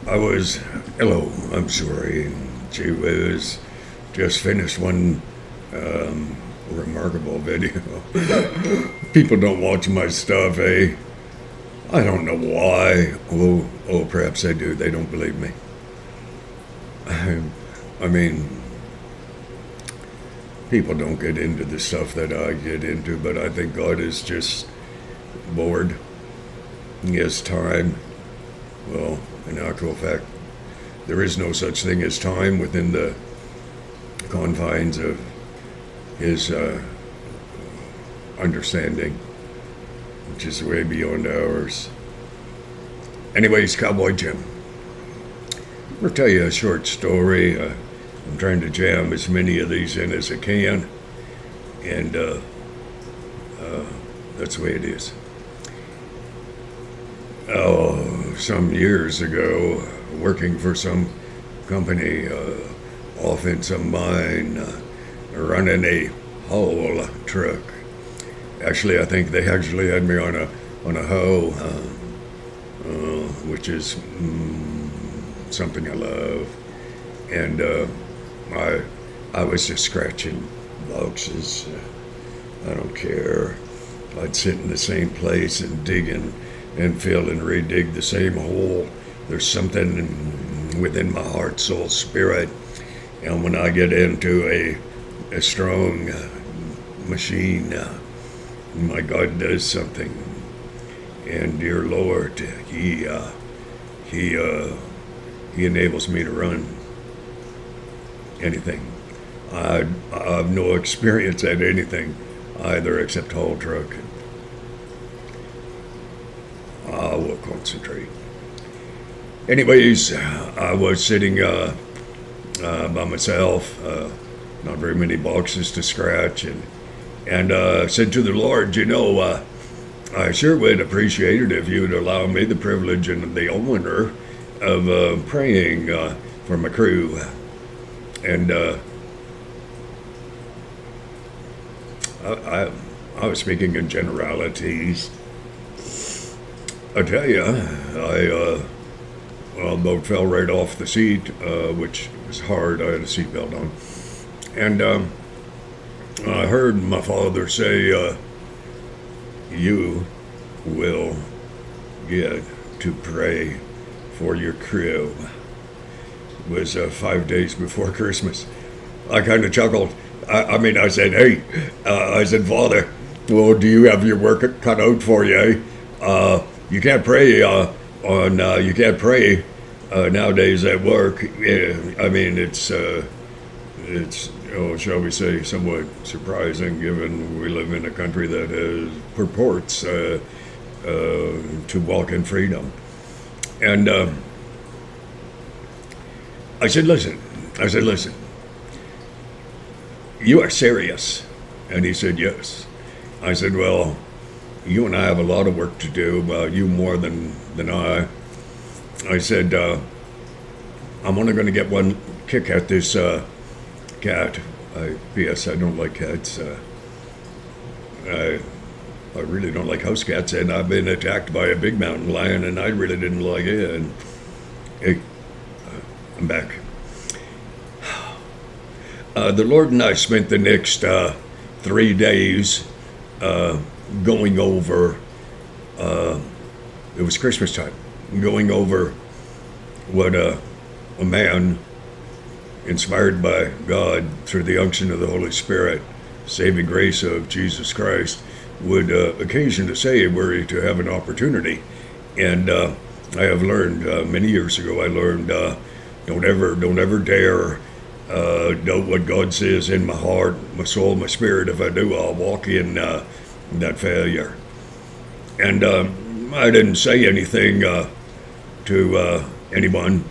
Hello, I'm sorry. Gee whiz, just finished one remarkable video. People don't watch my stuff, eh? I don't know why. Perhaps they do. They don't believe me. I mean, people don't get into the stuff that I get into, but I think God is just bored. He has time. Well, in actual fact, there is no such thing as time within the confines of his understanding, which is way beyond ours. Anyways, Cowboy Jim, I'm going to tell you a short story. I'm trying to jam as many of these in as I can, and that's the way it is. Oh, some years ago, working for some company off in some mine, running a haul truck. Actually, I think they actually had me on a hoe, which is something I love. And I was just scratching boxes. I don't care. I'd sit in the same place and digging and fill and redig the same hole. There's something within my heart, soul, spirit. And when I get into a strong machine, my God does something. And dear Lord, He enables me to run anything. I have no experience at anything either except haul truck. I will concentrate. Anyways, I was sitting by myself, not very many boxes to scratch, and said to the Lord, I sure would appreciate it if you would allow me the privilege and the honor of praying for my crew. And I was speaking in generalities. I tell you, I boat fell right off the seat, which was hard. I had a seatbelt on. And I heard my father say, you will get to pray for your crew. It was 5 days before Christmas. I kind of chuckled. I said, hey, I said, Father, well, do you have your work cut out for you, eh? You can't pray nowadays at work. I mean, it's shall we say, somewhat surprising, given we live in a country that purports to walk in freedom. And I said, listen, you are serious? And he said, yes. I said, well, you and I have a lot of work to do, you more than I. I said, I'm only going to get one kick at this cat. P.S. I don't like cats. I really don't like house cats, and I've been attacked by a big mountain lion, and I really didn't like it. And hey, I'm back. The Lord and I spent the next 3 days going over, it was Christmas time, going over what a man inspired by God through the unction of the Holy Spirit, saving grace of Jesus Christ, would occasion to say were he to have an opportunity. And I have learned, many years ago, I learned, don't ever dare doubt what God says in my heart, my soul, my spirit. If I do, I'll walk in that failure. And I didn't say anything to anyone.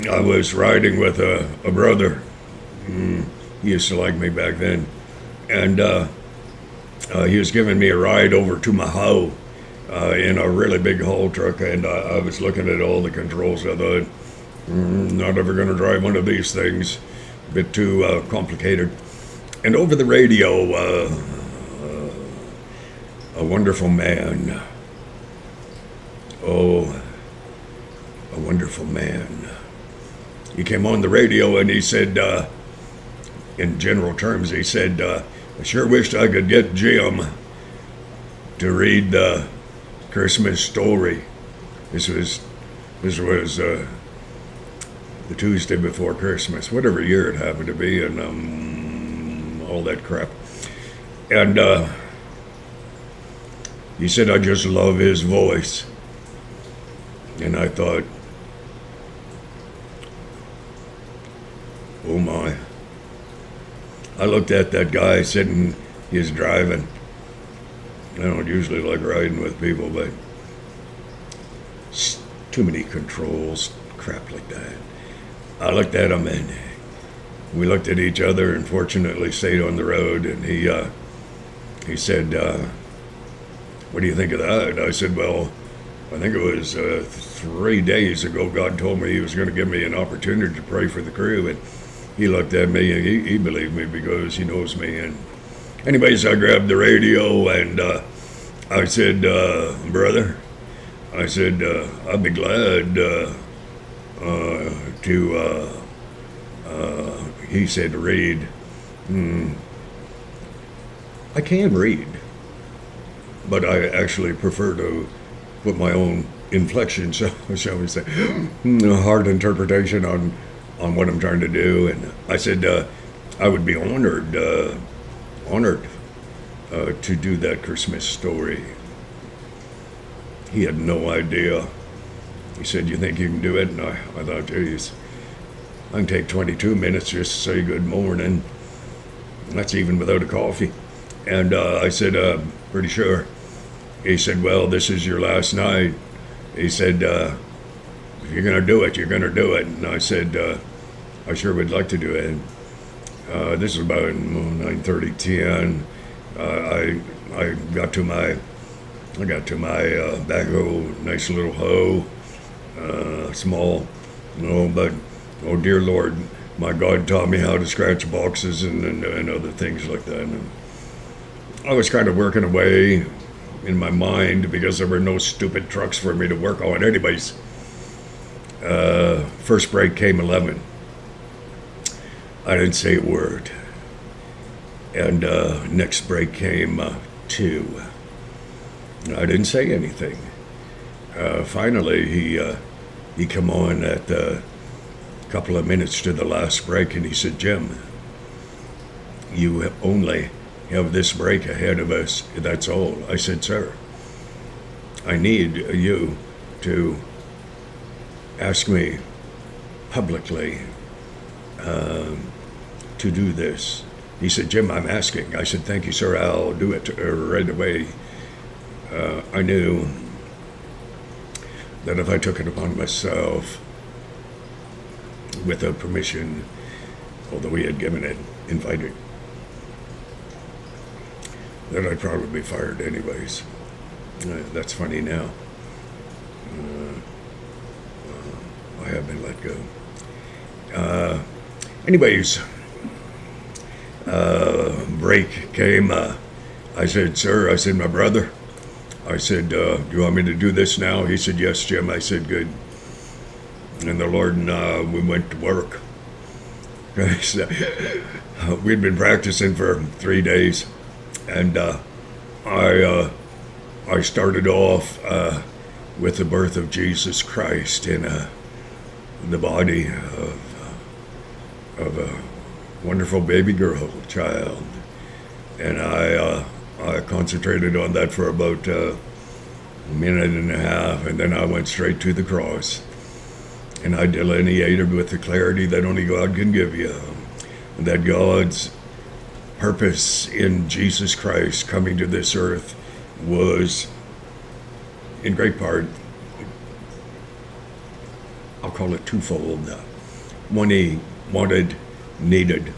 I was riding with a brother. He used to like me back then. And he was giving me a ride over to my hoe in a really big haul truck. And I was looking at all the controls. I thought, not ever going to drive one of these things. A bit too complicated. And over the radio, a wonderful man. Oh, a wonderful man. He came on the radio and he said, in general terms, he said, I sure wished I could get Jim to read the Christmas story. This was the Tuesday before Christmas, whatever year it happened to be, and all that crap. And he said, I just love his voice. And I thought, oh my. I looked at that guy sitting, he's driving. I don't usually like riding with people, but too many controls, crap like that. I looked at him and we looked at each other and fortunately stayed on the road, and he said, what do you think of that? I said, well, I think it was 3 days ago God told me he was going to give me an opportunity to pray for the crew, and he looked at me and he believed me because he knows me. And anyways, I grabbed the radio and I said, brother, I said, I'd be glad he said, read. I can read, but I actually prefer to put my own inflection, shall we say, hard interpretation on what I'm trying to do. And I said, I would be honored to do that Christmas story. He had no idea. He said, you think you can do it? And I thought, geez, I can take 22 minutes just to say good morning. That's even without a coffee. And I said, pretty sure. He said, well, this is your last night. He said, if you're going to do it, you're going to do it. And I said, I sure would like to do it. This is about 9:30, 10. I got to my backhoe, nice little hoe, small, but oh dear Lord, my God taught me how to scratch boxes and other things like that. And I was kind of working away in my mind because there were no stupid trucks for me to work on. Anyways, first break came 11. I didn't say a word. And next break came 2. I didn't say anything. Finally, he come on at a couple of minutes to the last break, and he said, Jim, you only have this break ahead of us, that's all. I said, sir, I need you to ask me publicly to do this. He said, Jim, I'm asking. I said, thank you, sir, I'll do it right away. I knew that if I took it upon myself without permission, although he had given it, invited, that I'd probably be fired anyways. That's funny now. I have been let go. Anyways, break came. I said, sir, I said, my brother, I said, do you want me to do this now? He said, yes, Jim. I said, good. And the Lord and we went to work. We'd been practicing for 3 days. And I started off with the birth of Jesus Christ in the body of a wonderful baby girl child, and I concentrated on that for about a minute and a half, and then I went straight to the cross, and I delineated with the clarity that only God can give you, that God's purpose in Jesus Christ coming to this earth was, in great part, I'll call it twofold. One, he needed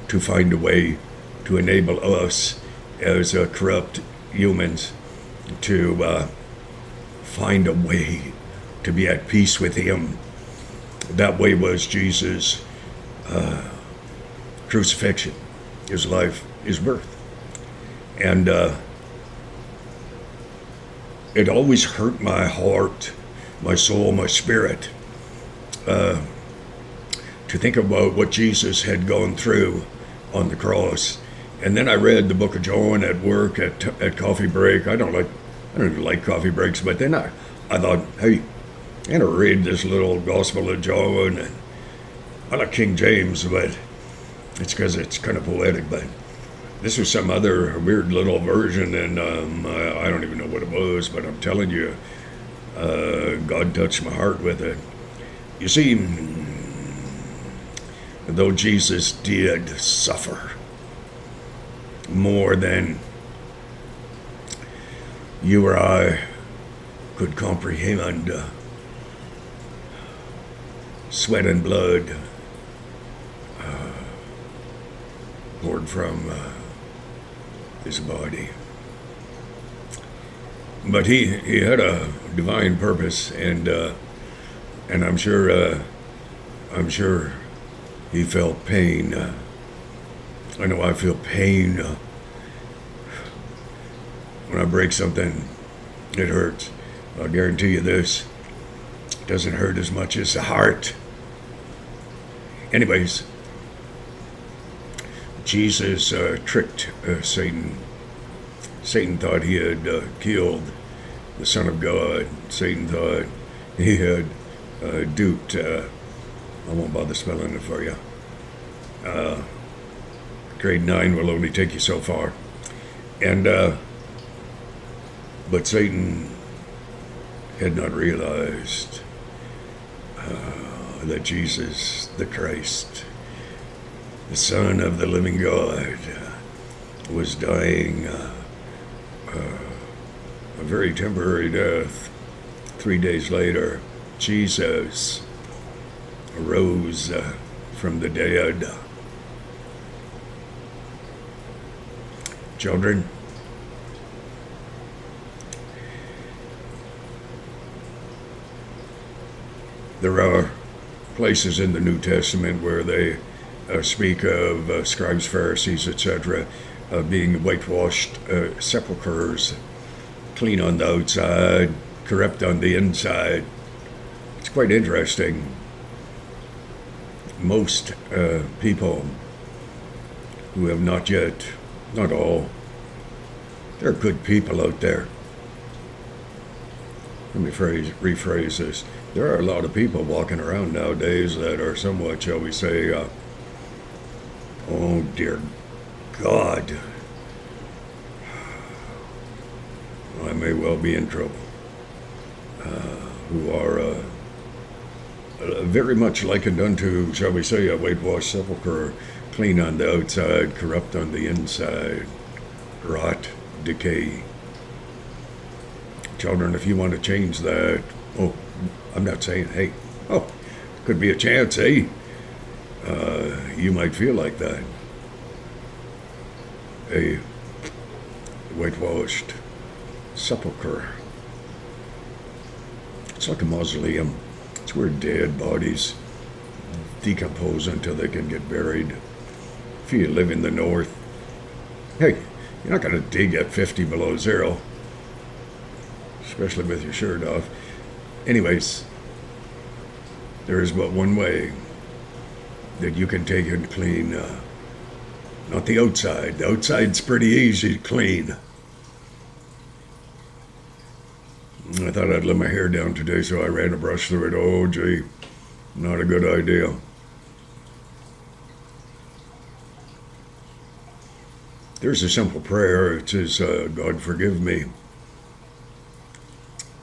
to find a way to enable us as corrupt humans to find a way to be at peace with him. That way was Jesus' crucifixion, his life, his birth. And it always hurt my heart, my soul, my spirit to think about what Jesus had gone through on the cross. And then I read the book of John at work at coffee break. I don't even like coffee breaks, but then I thought, hey, I'm gonna read this little Gospel of John. And I like King James, but it's because it's kind of poetic. But this was some other weird little version, and I don't even know what it was, but I'm telling you, God touched my heart with it. You see, though Jesus did suffer more than you or I could comprehend, sweat and blood poured from his body. But he had a divine purpose, and I'm sure he felt pain. I know I feel pain when I break something. It hurts. I'll guarantee you this: it doesn't hurt as much as the heart. Anyways, Jesus tricked Satan. Satan thought he had killed the Son of God. Satan thought he had duped. I won't bother spelling it for you. Grade 9 will only take you so far. And but Satan had not realized that Jesus, the Christ, the Son of the living God, was dying a very temporary death. 3 days later, Jesus arose from the dead. Children, there are places in the New Testament where they speak of scribes, Pharisees, etc., being whitewashed sepulchres, clean on the outside, corrupt on the inside. It's quite interesting. Most people who have not yet, not all, there are good people out there. Let me rephrase this. There are a lot of people walking around nowadays that are somewhat, shall we say, oh dear God, I may well be in trouble, who are very much likened unto, shall we say, a whitewashed sepulchre, clean on the outside, corrupt on the inside, rot, decay. Children, if you want to change that, oh, I'm not saying, hey, oh, could be a chance, eh? You might feel like that. A whitewashed sepulcher. It's like a mausoleum. It's where dead bodies decompose until they can get buried. If you live in the north, hey, you're not going to dig at 50 below zero, especially with your shirt off. Anyways, there is but one way that you can take and clean, not the outside. The outside's pretty easy to clean. I thought I'd let my hair down today, so I ran a brush through it. Oh, gee, not a good idea. There's a simple prayer. It says, God, forgive me.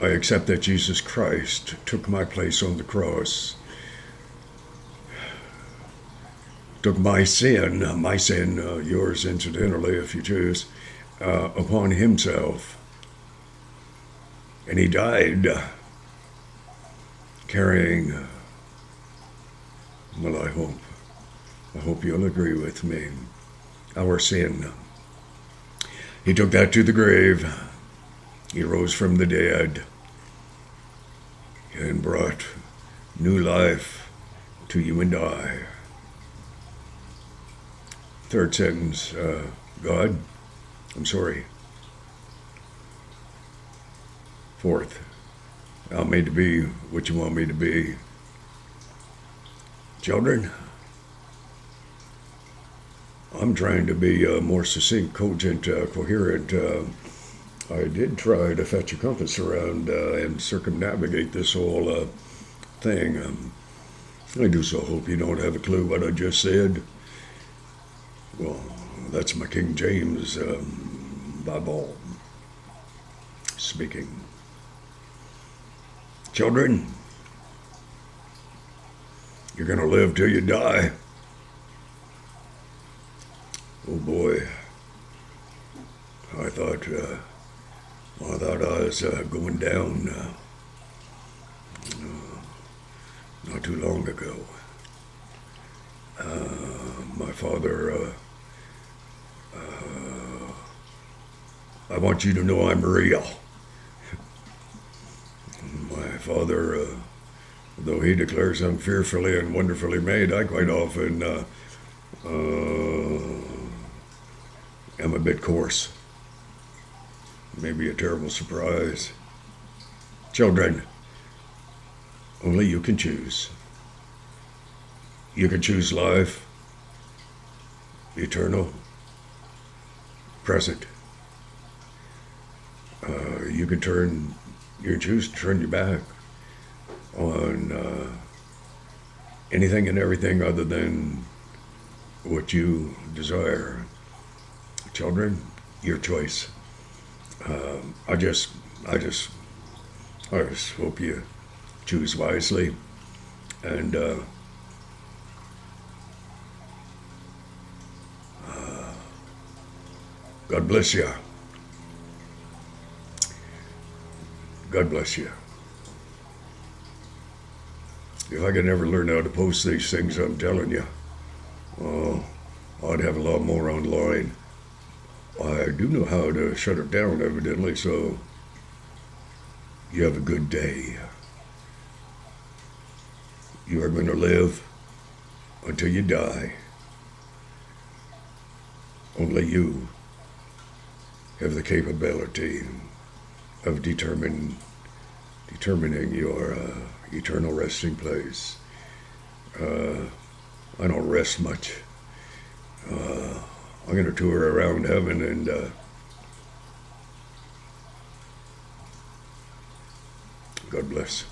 I accept that Jesus Christ took my place on the cross, took my sin, yours incidentally if you choose, upon himself. And he died carrying, well, I hope you'll agree with me, our sin. He took that to the grave. He rose from the dead and brought new life to you and I. Third sentence, God, I'm sorry. Fourth, I'm made to be what you want me to be. Children, I'm trying to be more succinct, cogent, coherent. I did try to fetch a compass around and circumnavigate this whole thing. I do so hope you don't have a clue what I just said. Well, that's my King James Bible speaking. Children, you're going to live till you die. Oh boy, I thought I was going down not too long ago. My father, I want you to know I'm real. My father, though he declares I'm fearfully and wonderfully made, I quite often am a bit coarse. Maybe a terrible surprise. Children, only you can choose. You can choose life, eternal, present. You can choose to turn your back on anything and everything other than what you desire. Children, your choice. I just hope you choose wisely, and God bless you. God bless you. If I could never learn how to post these things, I'm telling you, oh, I'd have a lot more online. I do know how to shut it down, evidently, so you have a good day. You are going to live until you die. Only you have the capability of determining your eternal resting place. I don't rest much. I'm going to tour around heaven, and God bless.